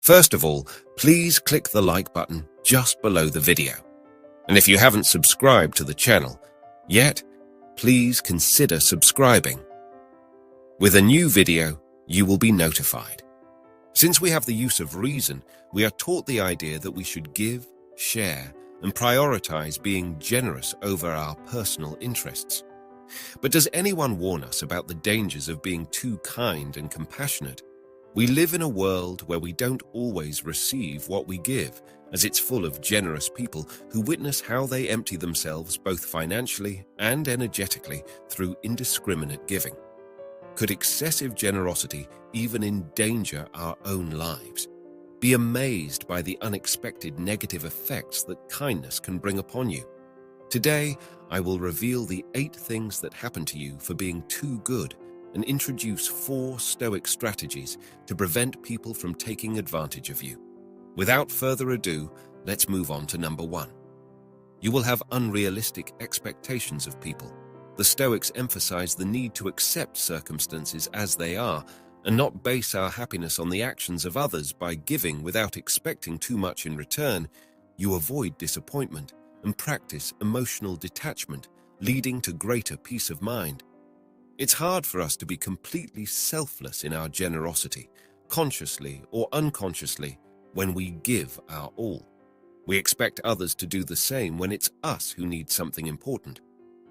First of all, please click the like button just below the video. And if you haven't subscribed to the channel yet, please consider subscribing. With a new video, you will be notified. Since we have the use of reason, we are taught the idea that we should give, share, and prioritize being generous over our personal interests. But does anyone warn us about the dangers of being too kind and compassionate? We live in a world where we don't always receive what we give, as it's full of generous people who witness how they empty themselves both financially and energetically through indiscriminate giving. Could excessive generosity even endanger our own lives? Be amazed by the unexpected negative effects that kindness can bring upon you. Today, I will reveal the 8 things that happen to you for being too good and introduce 4 Stoic strategies to prevent people from taking advantage of you. Without further ado, let's move on to number 1. You will have unrealistic expectations of people. The Stoics emphasize the need to accept circumstances as they are and not base our happiness on the actions of others. By giving without expecting too much in return, you avoid disappointment and practice emotional detachment, leading to greater peace of mind. It's hard for us to be completely selfless in our generosity, consciously or unconsciously, when we give our all. We expect others to do the same when it's us who need something important.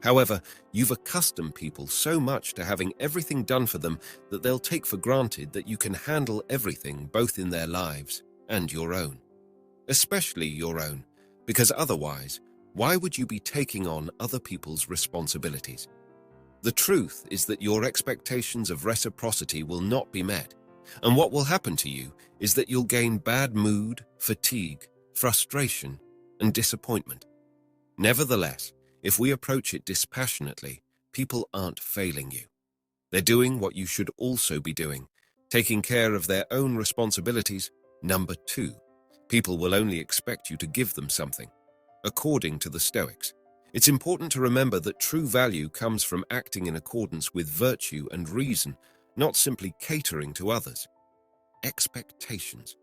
However, you've accustomed people so much to having everything done for them that they'll take for granted that you can handle everything both in their lives and your own. Especially your own, because otherwise, why would you be taking on other people's responsibilities? The truth is that your expectations of reciprocity will not be met, and what will happen to you is that you'll gain bad mood, fatigue, frustration, and disappointment. Nevertheless, if we approach it dispassionately, people aren't failing you. They're doing what you should also be doing, taking care of their own responsibilities. Number 2, people will only expect you to give them something. According to the Stoics, it's important to remember that true value comes from acting in accordance with virtue and reason, not simply catering to others. Expectations.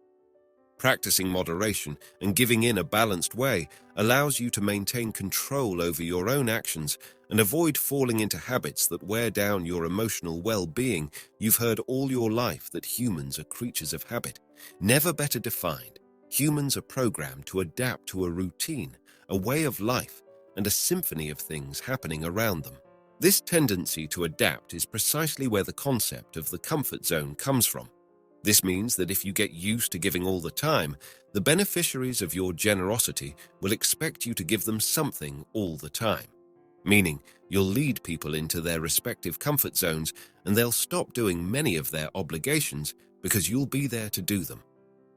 Practicing moderation and giving in a balanced way allows you to maintain control over your own actions and avoid falling into habits that wear down your emotional well-being. You've heard all your life that humans are creatures of habit. Never better defined, humans are programmed to adapt to a routine, a way of life, and a symphony of things happening around them. This tendency to adapt is precisely where the concept of the comfort zone comes from. This means that if you get used to giving all the time, the beneficiaries of your generosity will expect you to give them something all the time. Meaning, you'll lead people into their respective comfort zones and they'll stop doing many of their obligations because you'll be there to do them.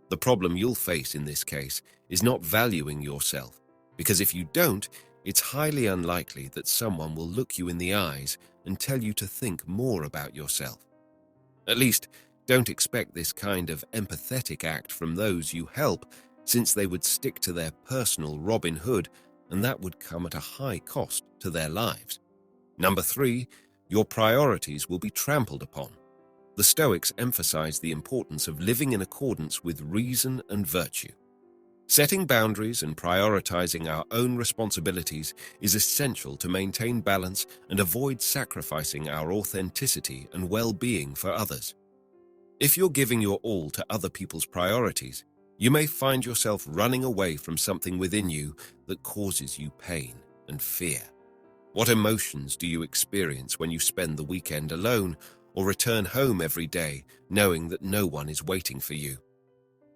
The problem you'll face in this case is not valuing yourself, because if you don't, it's highly unlikely that someone will look you in the eyes and tell you to think more about yourself. At least, don't expect this kind of empathetic act from those you help, since they would stick to their personal Robin Hood, and that would come at a high cost to their lives. Number 3, your priorities will be trampled upon. The Stoics emphasize the importance of living in accordance with reason and virtue. Setting boundaries and prioritizing our own responsibilities is essential to maintain balance and avoid sacrificing our authenticity and well-being for others. If you're giving your all to other people's priorities, you may find yourself running away from something within you that causes you pain and fear. What emotions do you experience when you spend the weekend alone or return home every day knowing that no one is waiting for you?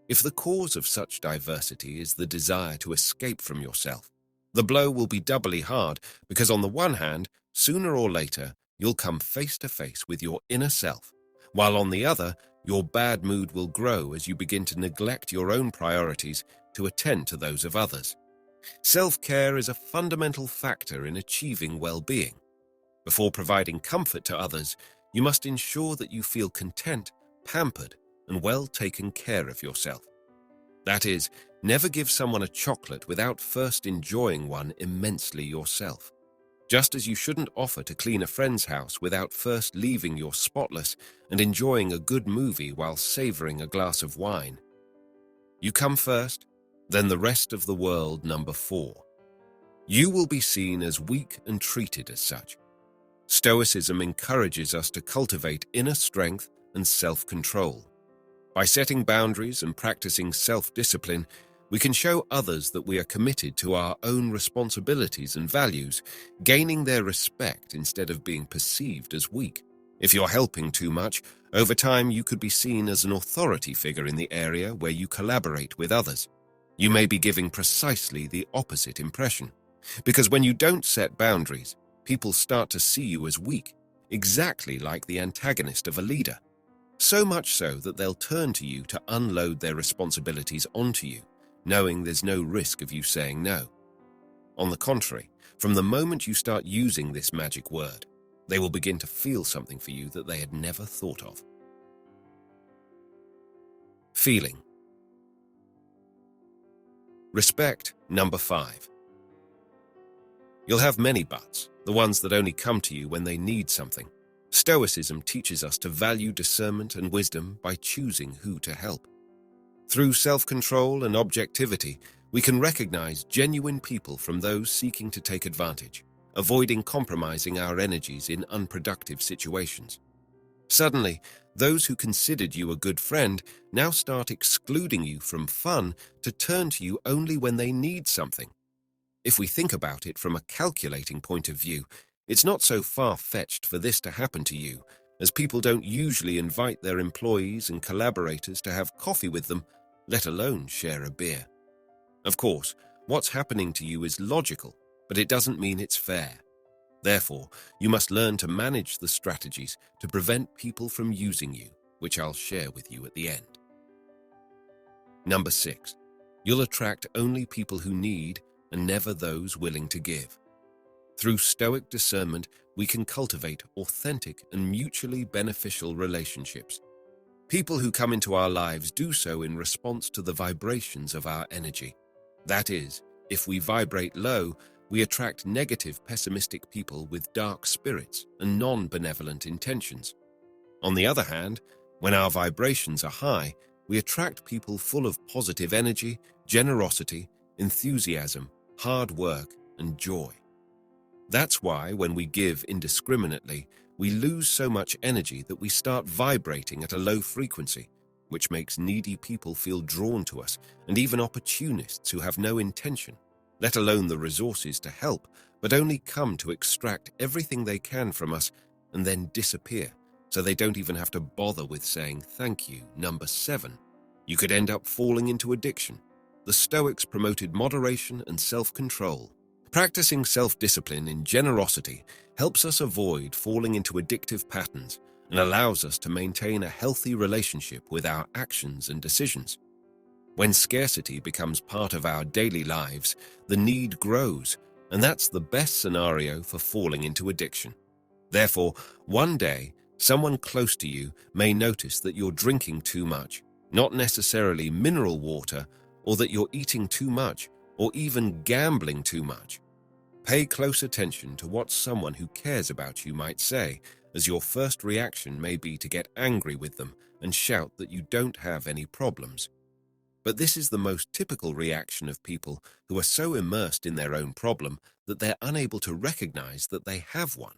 If the cause of such diversity is the desire to escape from yourself, the blow will be doubly hard because on the one hand, sooner or later, you'll come face to face with your inner self, while on the other, your bad mood will grow as you begin to neglect your own priorities to attend to those of others. Self-care is a fundamental factor in achieving well-being. Before providing comfort to others, you must ensure that you feel content, pampered, and well taken care of yourself. That is, never give someone a chocolate without first enjoying one immensely yourself. Just as you shouldn't offer to clean a friend's house without first leaving yours spotless and enjoying a good movie while savoring a glass of wine. You come first, then the rest of the world number 4. You will be seen as weak and treated as such. Stoicism encourages us to cultivate inner strength and self-control. By setting boundaries and practicing self-discipline, we can show others that we are committed to our own responsibilities and values, gaining their respect instead of being perceived as weak. If you're helping too much, over time you could be seen as an authority figure in the area where you collaborate with others. You may be giving precisely the opposite impression. Because when you don't set boundaries, people start to see you as weak, exactly like the antagonist of a leader. So much so that they'll turn to you to unload their responsibilities onto you, knowing there's no risk of you saying no. On the contrary, from the moment you start using this magic word, they will begin to feel something for you that they had never thought of. Feeling. Respect, number 5. You'll have many buts, the ones that only come to you when they need something. Stoicism teaches us to value discernment and wisdom by choosing who to help. Through self-control and objectivity, we can recognize genuine people from those seeking to take advantage, avoiding compromising our energies in unproductive situations. Suddenly, those who considered you a good friend now start excluding you from fun to turn to you only when they need something. If we think about it from a calculating point of view, it's not so far-fetched for this to happen to you, as people don't usually invite their employees and collaborators to have coffee with them, let alone share a beer. Of course, what's happening to you is logical, but it doesn't mean it's fair. Therefore, you must learn to manage the strategies to prevent people from using you, which I'll share with you at the end. Number 6. You'll attract only people who need and never those willing to give. Through Stoic discernment, we can cultivate authentic and mutually beneficial relationships. People who come into our lives do so in response to the vibrations of our energy. That is, if we vibrate low, we attract negative, pessimistic people with dark spirits and non-benevolent intentions. On the other hand, when our vibrations are high, we attract people full of positive energy, generosity, enthusiasm, hard work, and joy. That's why when we give indiscriminately, we lose so much energy that we start vibrating at a low frequency, which makes needy people feel drawn to us, and even opportunists who have no intention, let alone the resources to help, but only come to extract everything they can from us and then disappear, so they don't even have to bother with saying thank you. Number 7. You could end up falling into addiction. The Stoics promoted moderation and self-control. Practicing self-discipline in generosity helps us avoid falling into addictive patterns and allows us to maintain a healthy relationship with our actions and decisions. When scarcity becomes part of our daily lives, the need grows, and that's the best scenario for falling into addiction. Therefore, one day, someone close to you may notice that you're drinking too much, not necessarily mineral water, or that you're eating too much, or even gambling too much. Pay close attention to what someone who cares about you might say, as your first reaction may be to get angry with them and shout that you don't have any problems. But this is the most typical reaction of people who are so immersed in their own problem that they're unable to recognize that they have one.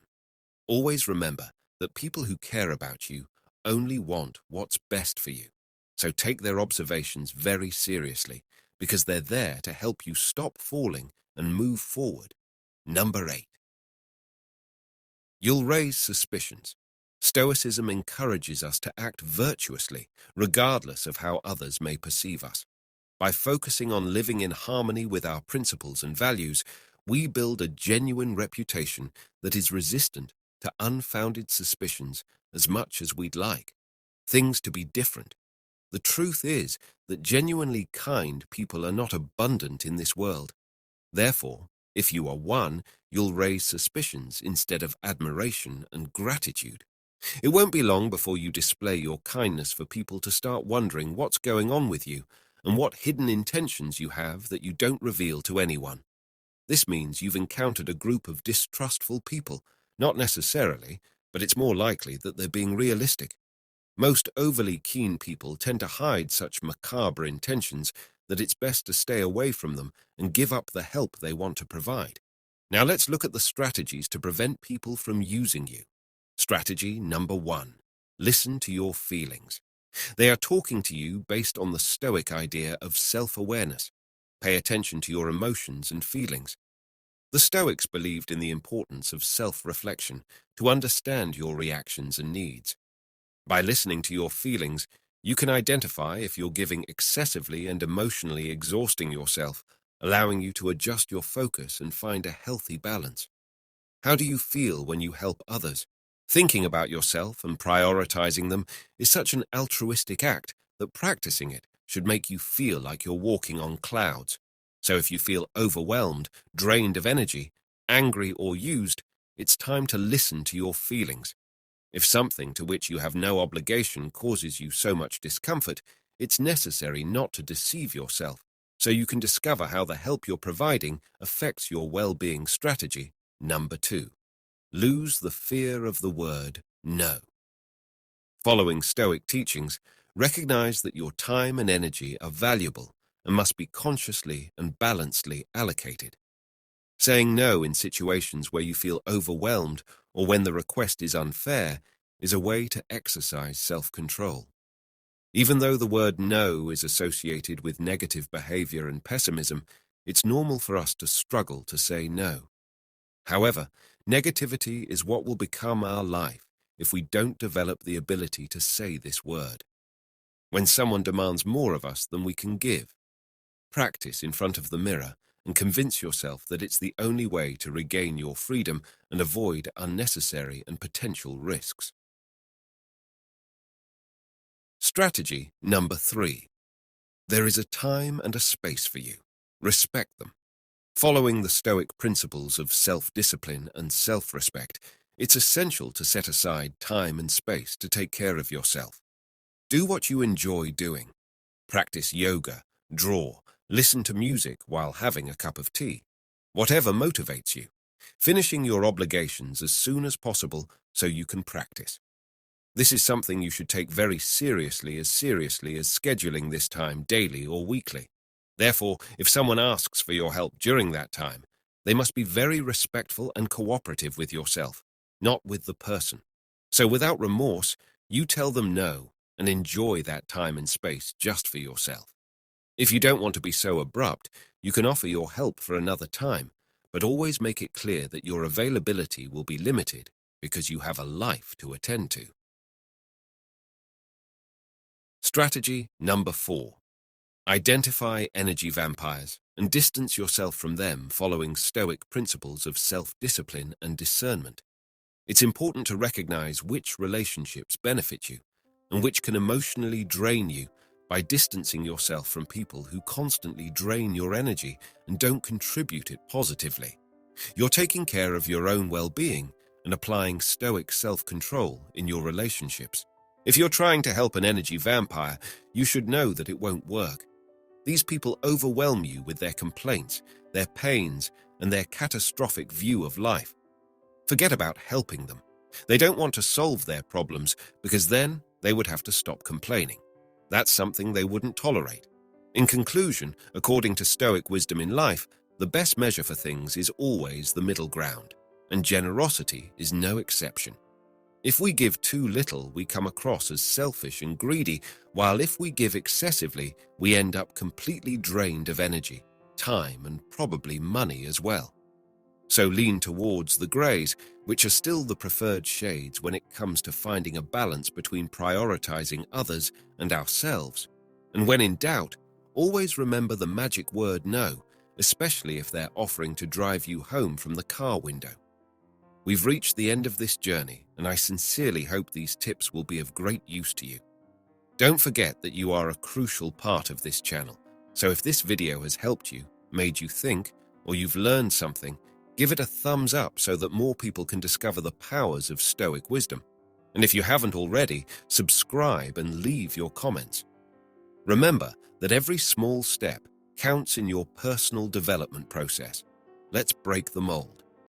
Always remember that people who care about you only want what's best for you. So take their observations very seriously, because they're there to help you stop falling and move forward. Number 8. You'll raise suspicions. Stoicism encourages us to act virtuously, regardless of how others may perceive us. By focusing on living in harmony with our principles and values, we build a genuine reputation that is resistant to unfounded suspicions as much as we'd like things to be different. The truth is that genuinely kind people are not abundant in this world. Therefore, if you are one, you'll raise suspicions instead of admiration and gratitude. It won't be long before you display your kindness for people to start wondering what's going on with you and what hidden intentions you have that you don't reveal to anyone. This means you've encountered a group of distrustful people, not necessarily, but it's more likely that they're being realistic. Most overly keen people tend to hide such macabre intentions that it's best to stay away from them and give up the help they want to provide. Now let's look at the strategies to prevent people from using you. Strategy number 1. Listen to your feelings. They are talking to you based on the Stoic idea of self-awareness. Pay attention to your emotions and feelings. The Stoics believed in the importance of self-reflection to understand your reactions and needs. By listening to your feelings, you can identify if you're giving excessively and emotionally exhausting yourself, allowing you to adjust your focus and find a healthy balance. How do you feel when you help others? Thinking about yourself and prioritizing them is such an altruistic act that practicing it should make you feel like you're walking on clouds. So if you feel overwhelmed, drained of energy, angry or used, it's time to listen to your feelings. If something to which you have no obligation causes you so much discomfort, it's necessary not to deceive yourself, so you can discover how the help you're providing affects your well-being strategy. Number 2. Lose the fear of the word no. Following Stoic teachings, recognize that your time and energy are valuable and must be consciously and balancedly allocated. Saying no in situations where you feel overwhelmed or when the request is unfair is a way to exercise self-control. Even though the word no is associated with negative behavior and pessimism, it's normal for us to struggle to say no. However, negativity is what will become our life if we don't develop the ability to say this word. When someone demands more of us than we can give, practice in front of the mirror and convince yourself that it's the only way to regain your freedom and avoid unnecessary and potential risks. Strategy number 3. There is a time and a space for you. Respect them. Following the Stoic principles of self-discipline and self-respect, it's essential to set aside time and space to take care of yourself. Do what you enjoy doing. Practice yoga, draw, listen to music while having a cup of tea. Whatever motivates you. Finishing your obligations as soon as possible so you can practice. This is something you should take very seriously as scheduling this time daily or weekly. Therefore, if someone asks for your help during that time, they must be very respectful and cooperative with yourself, not with the person. So without remorse, you tell them no and enjoy that time and space just for yourself. If you don't want to be so abrupt, you can offer your help for another time, but always make it clear that your availability will be limited because you have a life to attend to. Strategy number 4. Identify energy vampires and distance yourself from them following Stoic principles of self-discipline and discernment. It's important to recognize which relationships benefit you and which can emotionally drain you by distancing yourself from people who constantly drain your energy and don't contribute it positively. You're taking care of your own well-being and applying Stoic self-control in your relationships. If you're trying to help an energy vampire, you should know that it won't work. These people overwhelm you with their complaints, their pains, and their catastrophic view of life. Forget about helping them. They don't want to solve their problems because then they would have to stop complaining. That's something they wouldn't tolerate. In conclusion, according to Stoic wisdom in life, the best measure for things is always the middle ground, and generosity is no exception. If we give too little, we come across as selfish and greedy, while if we give excessively, we end up completely drained of energy, time, and probably money as well. So lean towards the grays, which are still the preferred shades when it comes to finding a balance between prioritizing others and ourselves. And when in doubt, always remember the magic word no, especially if they're offering to drive you home from the car window. We've reached the end of this journey, and I sincerely hope these tips will be of great use to you. Don't forget that you are a crucial part of this channel, so if this video has helped you, made you think, or you've learned something, give it a thumbs up so that more people can discover the powers of Stoic wisdom. And if you haven't already, subscribe and leave your comments. Remember that every small step counts in your personal development process. Let's break the mold.